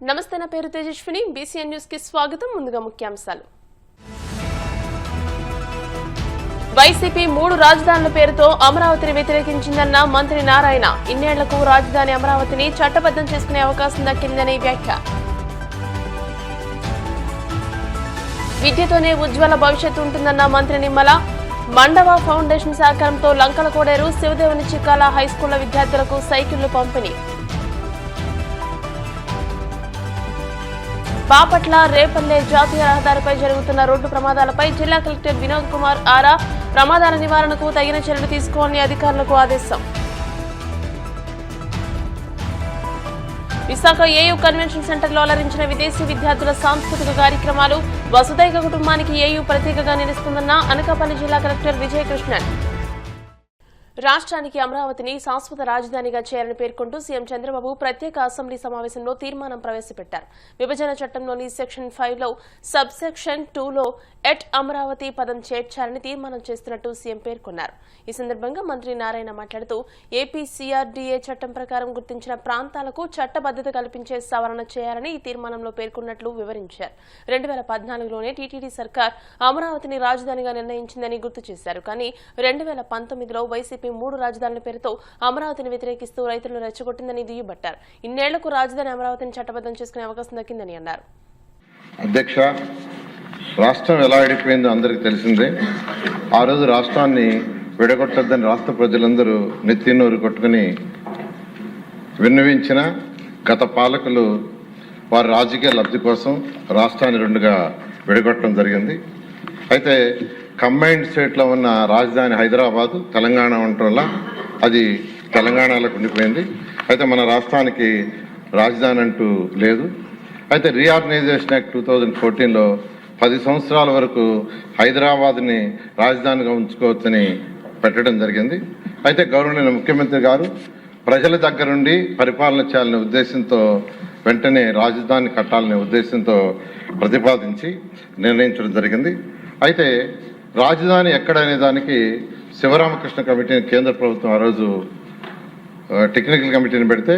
నమస్తే, నా పేరు తేజస్విని. బీసీఎన్ న్యూస్ కి స్వాగతం. ముందుగా ముఖ్యాంశాలు. వైసీపీ 3 రాజధానుల పేరుతో అమరావతిని వ్యతిరేకించిందన్న మంత్రి నారాయణ. ఇన్నేళ్లకు రాజధాని అమరావతిని చట్టబద్దం చేసుకునే అవకాశం దక్కిందని వ్యాఖ్య. విద్యతోనే ఉజ్వల భవిష్యత్తు ఉంటుందన్న మంత్రి నిమ్మల. మండవ ఫౌండేషన్ సహకారంతో లంకల కోడేరు శివదేవుని చిక్కాల హైస్కూళ్ల విద్యార్థులకు సైకిళ్లు పంపిణీ. బాపట్ల రేపల్లె జాతీయ రహదారిపై జరుగుతున్న రోడ్డు ప్రమాదాలపై జిల్లా కలెక్టర్ వినోద్ కుమార్ ఆరా. ప్రమాదాల నివారణకు తగిన చర్యలు తీసుకోవాలని అధికారులకు ఆదేశం. విశాఖ ఏయూ కన్వెన్షన్ సెంటర్లో అలరించిన విదేశీ విద్యార్థుల సాంస్కృతిక కార్యక్రమాలు. వసుదైక కుటుంబానికి ఏయూ ప్రతీకగా నిలుస్తుందన్న అనకాపల్లి జిల్లా కలెక్టర్ విజయకృష్ణన్. రాష్ట్రానికి అమరావతిని శాశ్వత రాజధానిగా చేయాలని పేర్కొంటూ సీఎం చంద్రబాబు ప్రత్యేక అసెంబ్లీ సమావేశంలో తీర్మానం ప్రవేశపెట్టారు. విభజన చట్టంలోని సెక్షన్ 5లో సబ్ సెక్షన్ 2లో ఎట్ అమరావతి పదం చేర్చాలని తీర్మానం చేస్తున్నట్టు సీఎం పేర్కొన్నారు. ఈ సందర్భంగా మంత్రి నారాయణ మాట్లాడుతూ ఏపీ CRDA చట్టం ప్రకారం గుర్తించిన ప్రాంతాలకు చట్టబద్దత కల్పించే సవరణ చేయాలని ఈ తీర్మానంలో పేర్కొన్నట్లు వివరించారు. 2014లోనే టీటీడీ సర్కార్ అమరావతిని రాజధానిగా నిర్ణయించిందని గుర్తు చేశారు. కానీ 2019లో వైసీపీ 3 రాజధానుల పేరుతో అమరావతిని వ్యతిరేకిస్తూ రైతులను రెచ్చగొట్టిందని దుయ్యబట్టారు. ఇన్నేళ్లకు రాజధాని అమరావతిని చట్టబద్దం చేసుకునే అవకాశం దక్కిందని అన్నారు. అధ్యక్ష, రాష్ట్రం ఎలా విడిపోయిందో అందరికీ తెలిసిందే. ఆ రోజు రాష్ట్రాన్ని విడగొట్టొద్దని రాష్ట్ర ప్రజలందరూ నెత్తినోరు కొట్టుకుని విన్నవించిన గత పాలకులు వారి రాజకీయ లబ్ధి కోసం రాష్ట్రాన్ని 2గా విడగొట్టడం జరిగింది. అయితే కంబైన్డ్ స్టేట్లో ఉన్న రాజధాని హైదరాబాదు, తెలంగాణ ఉండటం వల్ల అది తెలంగాణలోకి ఉండిపోయింది. అయితే మన రాష్ట్రానికి రాజధాని అంటూ లేదు. అయితే రీఆర్గనైజేషన్ యాక్ట్ 2014లో 10 సంవత్సరాల వరకు హైదరాబాద్ని రాజధానిగా ఉంచుకోవచ్చని పెట్టడం జరిగింది. అయితే గౌరవనీయ ముఖ్యమంత్రి గారు ప్రజల దగ్గరుండి పరిపాలన చేయాలనే ఉద్దేశంతో వెంటనే రాజధాని కట్టాలనే ఉద్దేశంతో ప్రతిపాదించి నిర్ణయించడం జరిగింది. అయితే రాజధాని ఎక్కడనే దానికి శివరామకృష్ణ కమిటీని కేంద్ర ప్రభుత్వం ఆ రోజు టెక్నికల్ కమిటీని పెడితే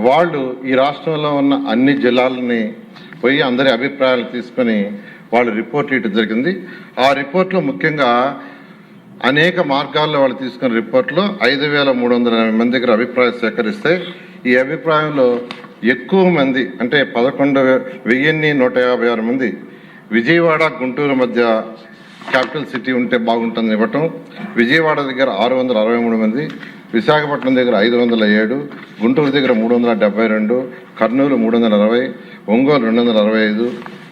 వాళ్ళు ఈ రాష్ట్రంలో ఉన్న అన్ని జిల్లాలని పోయి అందరి అభిప్రాయాలు తీసుకొని వాళ్ళు రిపోర్ట్ ఇవ్వడం జరిగింది. ఆ రిపోర్ట్లో ముఖ్యంగా అనేక మార్గాల్లో వాళ్ళు తీసుకున్న రిపోర్ట్లో 5380 మంది దగ్గర అభిప్రాయం సేకరిస్తే ఈ అభిప్రాయంలో ఎక్కువ మంది అంటే 11,156 మంది విజయవాడ గుంటూరు మధ్య క్యాపిటల్ సిటీ ఉంటే బాగుంటుంది ఇవ్వటం, విజయవాడ దగ్గర 663 మంది, విశాఖపట్నం దగ్గర 507, గుంటూరు దగ్గర 372, కర్నూలు 360, ఒంగోలు 265,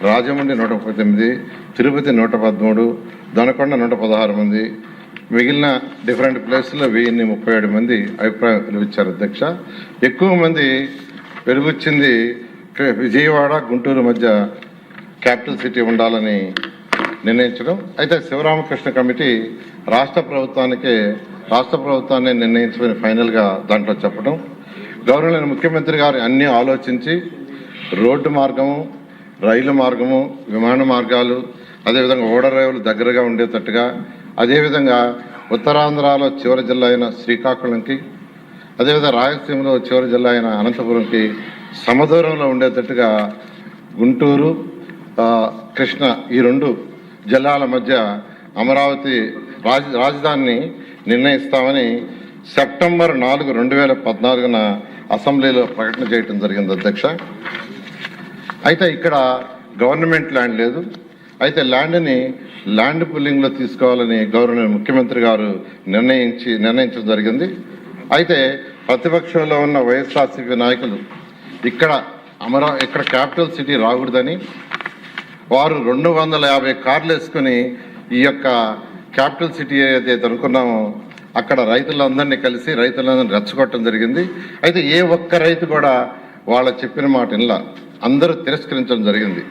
రాజమండ్రి 139, తిరుపతి 113, దొనకొండ 116 మంది, మిగిలిన డిఫరెంట్ ప్లేస్లో 1037 మంది అభిప్రాయం వెలువచ్చారు. అధ్యక్ష, ఎక్కువ మంది వెలువచ్చింది విజయవాడ గుంటూరు మధ్య క్యాపిటల్ సిటీ ఉండాలని నిర్ణయించడం. అయితే శివరామకృష్ణ కమిటీ రాష్ట్ర ప్రభుత్వాన్ని నిర్ణయించుకుని ఫైనల్గా దాంట్లో చెప్పడం. గౌరవనీయ ముఖ్యమంత్రి గారు అన్నీ ఆలోచించి రోడ్డు మార్గము, రైలు మార్గము, విమాన మార్గాలు, అదేవిధంగా ఓడరేవులు దగ్గరగా ఉండేటట్టుగా, అదేవిధంగా ఉత్తరాంధ్రలో చివరి జిల్లా అయిన శ్రీకాకుళంకి, అదేవిధంగా రాయలసీమలో చివరి జిల్లా అయిన అనంతపురంకి సమదూరంలో ఉండేటట్టుగా గుంటూరు, కృష్ణ ఈ 2 జిల్లాల మధ్య అమరావతి రాజధానిని నిర్ణయిస్తామని సెప్టెంబర్ 4, 2014న అసెంబ్లీలో ప్రకటన చేయడం జరిగింది. అధ్యక్ష, అయితే ఇక్కడ గవర్నమెంట్ ల్యాండ్ లేదు. అయితే ల్యాండ్ పుల్లింగ్లో తీసుకోవాలని గౌరవనీయ ముఖ్యమంత్రి గారు నిర్ణయించడం జరిగింది. అయితే ప్రతిపక్షంలో ఉన్న వైఎస్ఆర్సీపీ నాయకులు ఇక్కడ క్యాపిటల్ సిటీ రాకూడదని వారు 250 కార్లు వేసుకుని ఈ యొక్క క్యాపిటల్ సిటీ ఏదైతే అనుకున్నామో అక్కడ రైతులందరినీ కలిసి రైతులందరినీ రెచ్చగొట్టడం జరిగింది. అయితే ఏ ఒక్క రైతు కూడా వాళ్ళ చెప్పిన మాట ఇలా అందరూ తిరస్కరించడం జరిగింది.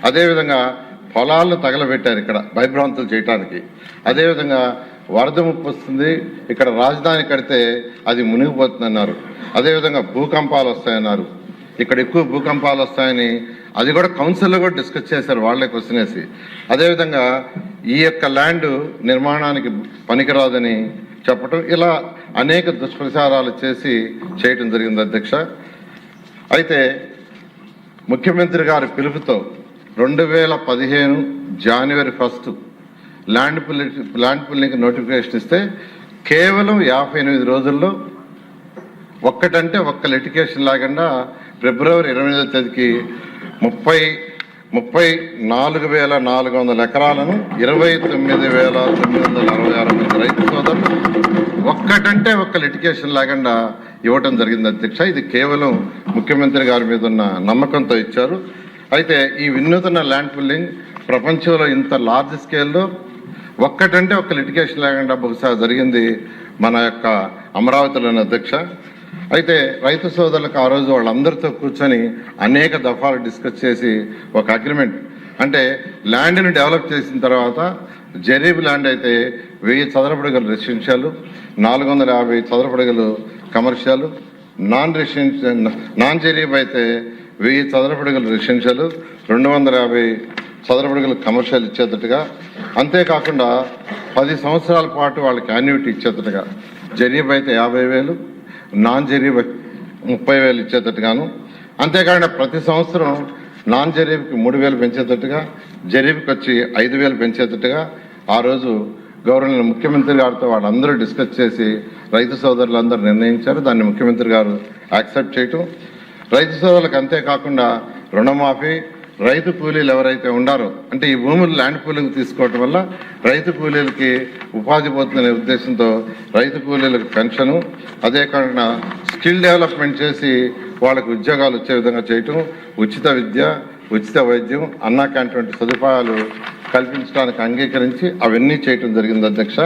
అదేవిధంగా పొలాలను తగలబెట్టారు ఇక్కడ భయభ్రాంతులు చేయటానికి. అదేవిధంగా వరద ముప్పు వస్తుంది, ఇక్కడ రాజధాని కడితే అది మునిగిపోతుందన్నారు. అదేవిధంగా భూకంపాలు వస్తాయన్నారు. ఇక్కడ ఎక్కువ భూకంపాలు వస్తాయని అది కూడా కౌన్సిల్లో కూడా డిస్కస్ చేశారు, వాళ్ళే క్వశ్చన్ వేసి. అదేవిధంగా ఈ యొక్క ల్యాండ్ నిర్మాణానికి పనికిరాదని చెప్పటం, ఇలా అనేక దుష్ప్రచారాలు చేయటం జరిగింది. అధ్యక్ష, అయితే ముఖ్యమంత్రి గారి పిలుపుతో 2015 జనవరి 1 ల్యాండ్ పుల్లింగ్ నోటిఫికేషన్ ఇస్తే కేవలం 58 రోజుల్లో ఒక్కటంటే ఒక్క లిటిగేషన్ లేకుండా ఫిబ్రవరి 28వ తేదీకి 34,400 ఎకరాలను 29,966 మంది రైతు సోదరులు ఒక్కటంటే ఒక్క లిటిగేషన్ లేకుండా ఇవ్వటం జరిగింది అధ్యక్ష. ఇది కేవలం ముఖ్యమంత్రి గారి మీద ఉన్న నమ్మకంతో ఇచ్చారు. అయితే ఈ వినూతన ల్యాండ్ పుల్లింగ్ ప్రపంచంలో ఇంత లార్జ్ స్కేల్లో ఒక్కటంటే ఒక్క లిటిగేషన్ లేకుండా బహుశా జరిగింది మన యొక్క అమరావతిలోని అధ్యక్ష. అయితే రైతు సోదరులకు ఆ రోజు వాళ్ళందరితో కూర్చొని అనేక దఫాలు డిస్కస్ చేసి ఒక అగ్రిమెంట్, అంటే ల్యాండ్ని డెవలప్ చేసిన తర్వాత జరీబ్ ల్యాండ్ అయితే 1000 చదరపు అడుగులు రెసిడెన్షియల్, 450 చదరపు అడుగులు కమర్షియల్, నాన్ జరీబ్ అయితే 1000 చదరపు అడుగులు రెసిడెన్షియల్, 250 చదరపు అడుగులు కమర్షియల్ ఇచ్చేటట్టుగా, అంతేకాకుండా 10 సంవత్సరాల పాటు వాళ్ళకి యాన్యుటీ ఇచ్చేటట్టుగా, జరీబ్ అయితే 50,000, నాన్ జరీబ్ 30,000 ఇచ్చేటట్టుగాను, అంతేకాకుండా ప్రతి సంవత్సరం నాన్ జరీబ్కి 3,000 పెంచేటట్టుగా, జరీబ్కి వచ్చి 5,000 పెంచేటట్టుగా ఆ రోజు గవర్నర్ ముఖ్యమంత్రి గారితో వాళ్ళందరూ డిస్కస్ చేసి రైతు సోదరులందరూ నిర్ణయించారు. దాన్ని ముఖ్యమంత్రి గారు యాక్సెప్ట్ చేయటం, రైతు సోదరులకు అంతేకాకుండా రుణమాఫీ, రైతు కూలీలు ఎవరైతే ఉండారో, అంటే ఈ భూములు ల్యాండ్ పూలింగ్ తీసుకోవటం వల్ల రైతు కూలీలకి ఉపాధి పోతుందనే ఉద్దేశంతో రైతు కూలీలకు పెన్షను, అదే కాకుండా స్కిల్ డెవలప్మెంట్ చేసి వాళ్ళకు ఉద్యోగాలు వచ్చే విధంగా చేయటం, ఉచిత విద్య, ఉచిత వైద్యం, అన్నా క్యాంటీన్ వంటి సదుపాయాలు కల్పించడానికి అంగీకరించి అవన్నీ చేయటం జరిగింది అధ్యక్ష.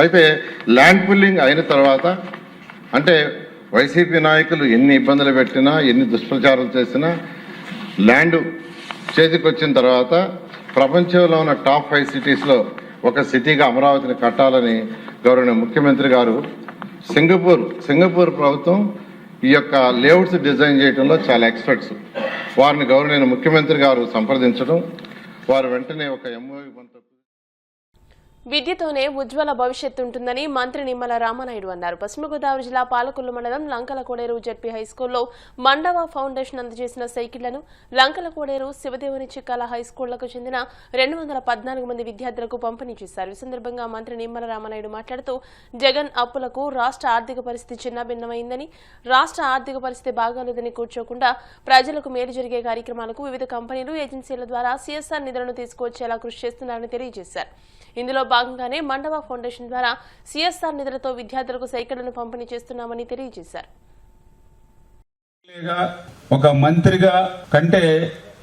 అయితే ల్యాండ్ పుల్లింగ్ అయిన తర్వాత, అంటే వైసీపీ నాయకులు ఎన్ని ఇబ్బందులు పెట్టినా, ఎన్ని దుష్ప్రచారాలు చేసినా, ల్యాండ్ చేతికి వచ్చిన తర్వాత ప్రపంచంలో ఉన్న టాప్ 5 సిటీస్లో ఒక సిటీగా అమరావతిని కట్టాలని గౌరవ ముఖ్యమంత్రి గారు సింగపూర్ ప్రభుత్వం ఈ యొక్క లేఅవుట్స్ డిజైన్ చేయడంలో చాలా ఎక్స్పర్ట్స్, వారిని గౌరవ ముఖ్యమంత్రి గారు సంప్రదించడం, వారు వెంటనే ఒక ఎంఓయూ విద్యతోనే ఉజ్వల భవిష్యత్తు ఉంటుందని మంత్రి నిమ్మల రామానాయుడు అన్నారు. పశ్చిమ గోదావరి జిల్లా పాలకొల్లు మండలం లంకల కోడేరు జెడ్పీ హైస్కూల్లో మండవ ఫౌండేషన్ అందజేసిన సైకిళ్లను లంకల కోడేరు శివదేవుని చిక్కాల హైస్కూళ్లకు చెందిన 214 మంది విద్యార్థులకు పంపిణీ చేశారు. ఈ సందర్భంగా మంత్రి నిమ్మల రామానాయుడు మాట్లాడుతూ జగన్ అప్పులకు రాష్ట్ర ఆర్థిక పరిస్థితి చిన్నభిన్నమైందని, రాష్ట్ర ఆర్థిక పరిస్థితి బాగాలేదని కూర్చోకుండా ప్రజలకు మేలు జరిగే కార్యక్రమాలకు వివిధ కంపెనీలు, ఏజెన్సీల ద్వారా CSR నిధులను తీసుకువచ్చేలా కృషి చేస్తున్నారని తెలియజేశారు. ఇందులో భాగంగానే మండవ ఫౌండేషన్ ద్వారా CSR నిధులతో విద్యార్థులకు సైకిళ్లను పంపిణీ చేస్తున్నామని తెలియజేశారు. ఒక మంత్రిగా కంటే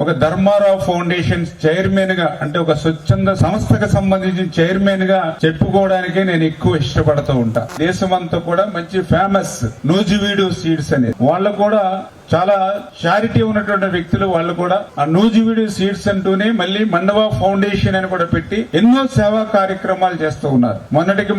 ఒక ధర్మారావు ఫౌండేషన్ చైర్మన్ గా, అంటే ఒక స్వచ్ఛంద సంస్థకు సంబంధించిన చైర్మన్ గా చెప్పుకోవడానికే నేను ఎక్కువ ఇష్టపడుతూ ఉంటా. దేశమంతా కూడా మంచి ఫేమస్ నూజివీడు సీడ్స్ అనేది, వాళ్ళు కూడా చాలా చారిటీ ఉన్నటువంటి వ్యక్తులు, వాళ్ళు కూడా ఆ నూజివీడు సీడ్స్ అంటూనే మళ్ళీ మండవ ఫౌండేషన్ అని కూడా పెట్టి ఎన్నో సేవా కార్యక్రమాలు చేస్తూ ఉన్నారు.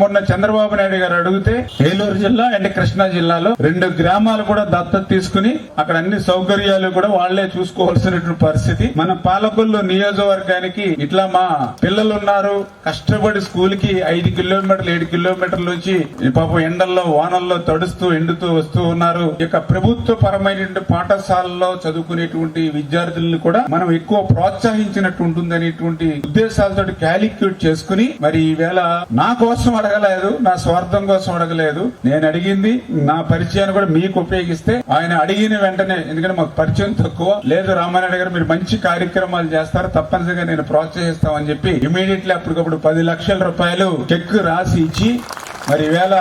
మొన్న చంద్రబాబు నాయుడు గారు అడిగితే ఏలూరు జిల్లా అండ్ కృష్ణా జిల్లాలో 2 గ్రామాలు కూడా దత్తత తీసుకుని అక్కడ అన్ని సౌకర్యాలు కూడా వాళ్లే చూసుకోవాల్సినటువంటి పరిస్థితి. మన పాలకొల్లు నియోజకవర్గానికి ఇట్లా మా పిల్లలు ఉన్నారు, కష్టపడి స్కూల్ కి 5 కిలోమీటర్లు 7 కిలోమీటర్ల నుంచి పాపం ఎండల్లో వానల్లో తడుస్తూ ఎండుతూ వస్తూ ఉన్నారు. ఇక ప్రభుత్వ పరమైన పాఠశాలలో చదువుకునేటువంటి విద్యార్థులను కూడా మనం ఎక్కువ ప్రోత్సహించినట్టు ఉంటుందనేటువంటి ఉద్దేశాలతో క్యాలిక్యులేట్ చేసుకుని, మరి ఈవేళ నా కోసం అడగలేదు, నా స్వార్థం కోసం అడగలేదు, నేను అడిగింది నా పరిచయాన్ని కూడా మీకు ఉపయోగిస్తే, ఆయన అడిగిన వెంటనే, ఎందుకంటే మాకు పరిచయం తక్కువ, లేదు రామానాయుడు గారు మీరు మంచి కార్యక్రమాలు చేస్తారు, తప్పనిసరిగా నేను ప్రోత్సహిస్తామని చెప్పి ఇమీడియట్లీ అప్పటికప్పుడు 10 లక్షల రూపాయలు చెక్ రాసి ఇచ్చి, మరి ఈవేళ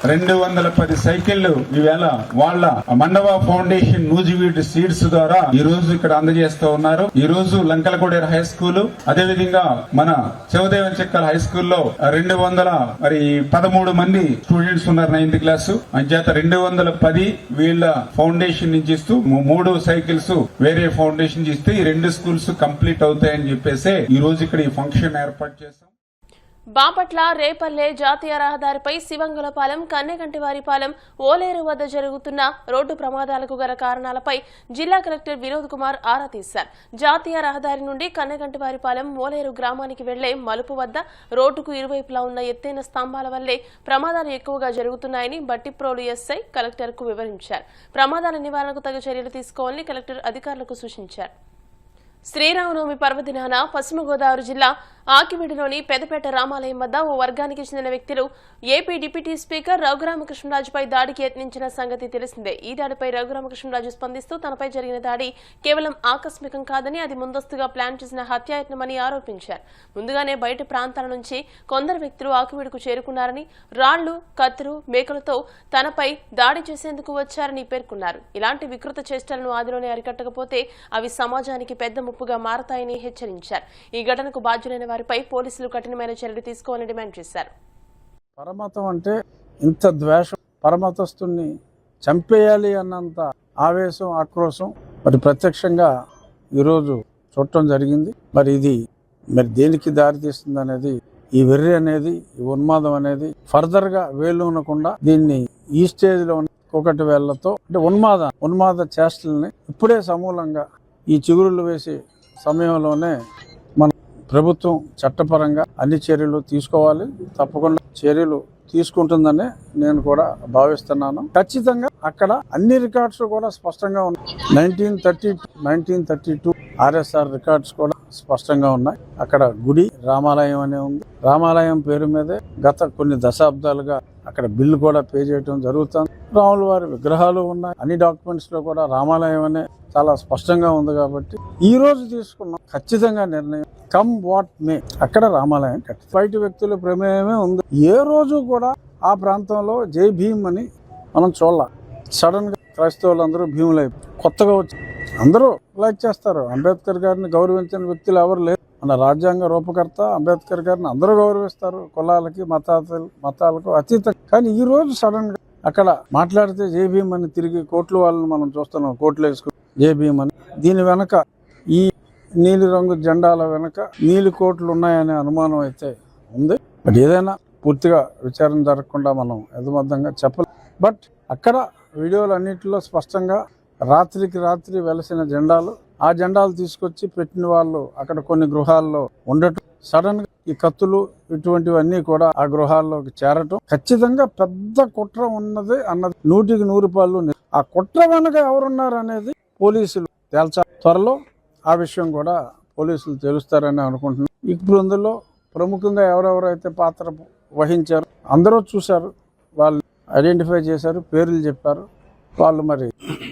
210 సైకిళ్లు ఈవేళ వాళ్ళ మండవ ఫౌండేషన్ నూజివీడు సీడ్స్ ద్వారా ఈ రోజు ఇక్కడ అందజేస్తూ ఉన్నారు. ఈ రోజు లంకలకోడేరు హై స్కూల్, అదేవిధంగా మన శివదేవన్ చెక్కల హై స్కూల్లో 213 మంది స్టూడెంట్స్ ఉన్నారు 9th క్లాస్. అంచేత 210 వీళ్ళ ఫౌండేషన్ నుంచి ఇస్తూ 3 సైకిల్స్ వేరే ఫౌండేషన్ ఇస్తే ఈ 2 స్కూల్స్ కంప్లీట్ అవుతాయని చెప్పేసి ఈ రోజు ఇక్కడ ఈ ఫంక్షన్ ఏర్పాటు చేస్తాం. బాపట్ల రేపల్లె జాతీయ రహదారిపై శివంగులపాలెం కన్నెగంటివారిపాలెం ఓలేరు వద్ద జరుగుతున్న రోడ్డు ప్రమాదాలకు గల కారణాలపై జిల్లా కలెక్టర్ వినోద్ కుమార్ ఆరా తీశారు. జాతీయ రహదారి నుండి కన్నెగంటివారిపాలెం ఓలేరు గ్రామానికి వెళ్లే మలుపు వద్ద రోడ్డుకు ఇరువైపులా ఉన్న ఎత్తైన స్తంభాల వల్లే ప్రమాదాలు ఎక్కువగా జరుగుతున్నాయని బట్టిప్రోలు ఎస్ఐ కలెక్టర్కు వివరించారు. ప్రమాదాల నివారణకు తగు చర్యలు తీసుకోవాలని కలెక్టర్ అధికారులకు సూచించారు. శ్రీరామనవమి పర్వదినాన పశ్చిమ గోదావరి జిల్లా ఆకివీడులోని పెదపేట రామాలయం వద్ద ఓ వర్గానికి చెందిన వ్యక్తులు ఏపీ డిప్యూటీ స్పీకర్ రఘురామకృష్ణరాజుపై దాడికి యత్నించిన సంగతి తెలిసిందే. ఈ దాడిపై రఘురామకృష్ణరాజు స్పందిస్తూ తనపై జరిగిన దాడి కేవలం ఆకస్మికం కాదని అది ముందస్తుగా ప్లాన్ చేసిన హత్యాయత్నమని ఆరోపించారు. ముందుగానే బయట ప్రాంతాల నుంచి కొందరు వ్యక్తులు ఆకివీడుకు చేరుకున్నారని, రాళ్లు, కత్తులు, మేకలతో తనపై దాడి చేసేందుకు వచ్చారని పేర్కొన్నారు. ఇలాంటి వికృత చేష్టలను ఆదిలోనే అరికట్టకపోతే అవి సమాజానికి పెద్ద ముప్పుగా మారతాయని హెచ్చరించారు. ఈ ఘటనకు బాధ్యులైన వారిపై పోలీసులు కఠినమైన చర్యలు తీసుకోవాలని డిమాండ్ చేశారు. పరమతం అంటే ఇంత ద్వేషం, పరమతస్తుని చంపేయాలి అన్నంత ఆవేశం, ఆక్రోశం మరి ప్రత్యక్షంగా ఈరోజు చూడటం జరిగింది. మరి ఇది దేనికి దారితీస్తుంది అనేది, ఈ వెర్రి అనేది, ఈ ఉన్మాదం అనేది ఫర్దర్ గా వేలునకుండా దీన్ని ఈ స్టేజ్ లో ఒకటి వేళ్లతో అంటే ఉన్మాద చేష్టల్ని ఇప్పుడే సమూలంగా ఈ చిగురులు వేసే సమయంలోనే మన ప్రభుత్వం చట్టపరంగా అన్ని చర్యలు తీసుకోవాలి. తప్పకుండా చర్యలు తీసుకుంటుందని నేను కూడా భావిస్తున్నాను. ఖచ్చితంగా అక్కడ అన్ని రికార్డ్స్ కూడా స్పష్టంగా ఉన్నాయి. 1932 RSR రికార్డ్స్ కూడా స్పష్టంగా ఉన్నాయి. అక్కడ గుడి రామాలయం అనే ఉంది. రామాలయం పేరు మీదే గత కొన్ని దశాబ్దాలుగా అక్కడ బిల్లు కూడా పే చేయడం జరుగుతుంది. రాముల వారి విగ్రహాలు ఉన్నాయి. అన్ని డాక్యుమెంట్స్ లో కూడా రామాలయం అనే చాలా స్పష్టంగా ఉంది. కాబట్టి ఈ రోజు తీసుకున్న ఖచ్చితంగా నిర్ణయం కమ్ వాట్ మే అక్కడ రామాలయం కట్టి బయట వ్యక్తుల ప్రమేయమే ఉంది. ఏ రోజు కూడా ఆ ప్రాంతంలో జై భీమ్ అని మనం చూడాల. సడన్ గా క్రైస్తవులందరూ భీములై కొత్తగా వచ్చి అందరూ లైక్ చేస్తారు. అంబేద్కర్ గారిని గౌరవించిన వ్యక్తులు ఎవరు లేరు. మన రాజ్యాంగ రూపకర్త అంబేద్కర్ గారిని అందరూ గౌరవిస్తారు, కులాలకి మతాలకు అతీతం. కానీ ఈ రోజు సడన్ గా అక్కడ మాట్లాడితే జై భీమ్ అని తిరిగి కోర్టుల వాళ్ళని మనం చూస్తున్నాం. కోర్టులు వేసుకుని జై భీమ్ అని. దీని వెనక ఈ నీలి రంగు జెండాల వెనక నీలి కోట్లు ఉన్నాయనే అనుమానం అయితే ఉంది. బట్ ఏదైనా పూర్తిగా విచారణ జరగకుండా మనం యథమర్థంగా చెప్పలేం. బట్ అక్కడ వీడియోలు అన్నింటిలో స్పష్టంగా రాత్రికి రాత్రి వెలసిన జెండాలు, ఆ జెండాలు తీసుకొచ్చి పెట్టిన వాళ్ళు అక్కడ కొన్ని గృహాల్లో ఉండటం, సడన్ గా ఈ కత్తులు ఇటువంటివన్నీ కూడా ఆ గృహాల్లోకి చేరటం ఖచ్చితంగా పెద్ద కుట్ర ఉన్నది అన్నది 100% ఆ కుట్ర వెనక ఎవరున్నారు అనేది పోలీసులు తేల్చాలి. త్వరలో ఆ విషయం కూడా పోలీసులు తెలుస్తారని అనుకుంటున్నాను. ఇప్పుడు ఇందులో ప్రముఖంగా ఎవరెవరైతే పాత్ర వహించారు అందరూ చూశారు, వాళ్ళు ఐడెంటిఫై చేశారు, పేర్లు చెప్పారు. వాళ్ళు మరి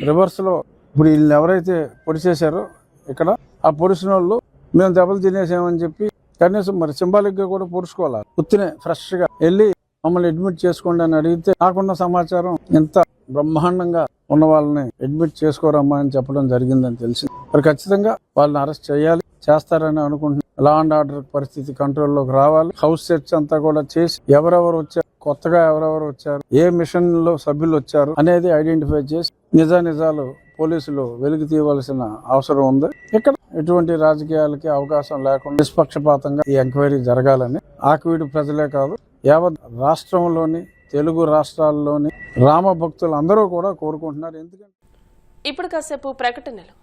రివర్స్ లో ఇప్పుడు వీళ్ళని ఎవరైతే పొడిచేశారో ఇక్కడ ఆ పొడిచిన వాళ్ళు మేము దెబ్బలు తినేసామని చెప్పి కనీసం మరి సింబాలిక్ గా కూడా పొడుచుకోవాలి. ఉత్తినే ఫ్రెష్ గా వెళ్ళి మమ్మల్ని అడ్మిట్ చేసుకోండి అని అడిగితే నాకున్న సమాచారం ఇంత బ్రహ్మాండంగా ఉన్న వాళ్ళని అడ్మిట్ చేసుకోరమ్మా అని చెప్పడం జరిగిందని తెలిసింది. మరి ఖచ్చితంగా వాళ్ళని అరెస్ట్ చేస్తారని అనుకుంటున్నాను. లా అండ్ ఆర్డర్ పరిస్థితి కంట్రోల్లోకి రావాలి. హౌస్ సెర్చ్ అంతా కూడా చేసి ఎవరెవరు వచ్చారు, కొత్తగా ఎవరెవరు వచ్చారు, ఏ మిషన్ లో సభ్యులు వచ్చారు అనేది ఐడెంటిఫై చేసి నిజాలు పోలీసులు వెలికి తీయవలసిన అవసరం ఉంది. ఇక్కడ ఎటువంటి రాజకీయాలకి అవకాశం లేకుండా నిష్పక్షపాతంగా ఈ ఎంక్వైరీ జరగాలని ఆకివీడు ప్రజలే కాదు యావత్ రాష్ట్రంలోని తెలుగు రాష్ట్రాల్లోని రామ భక్తులు అందరూ కూడా కోరుకుంటున్నారు. ఎందుకంటే ఇప్పుడు కాసేపు ప్రకటనలు.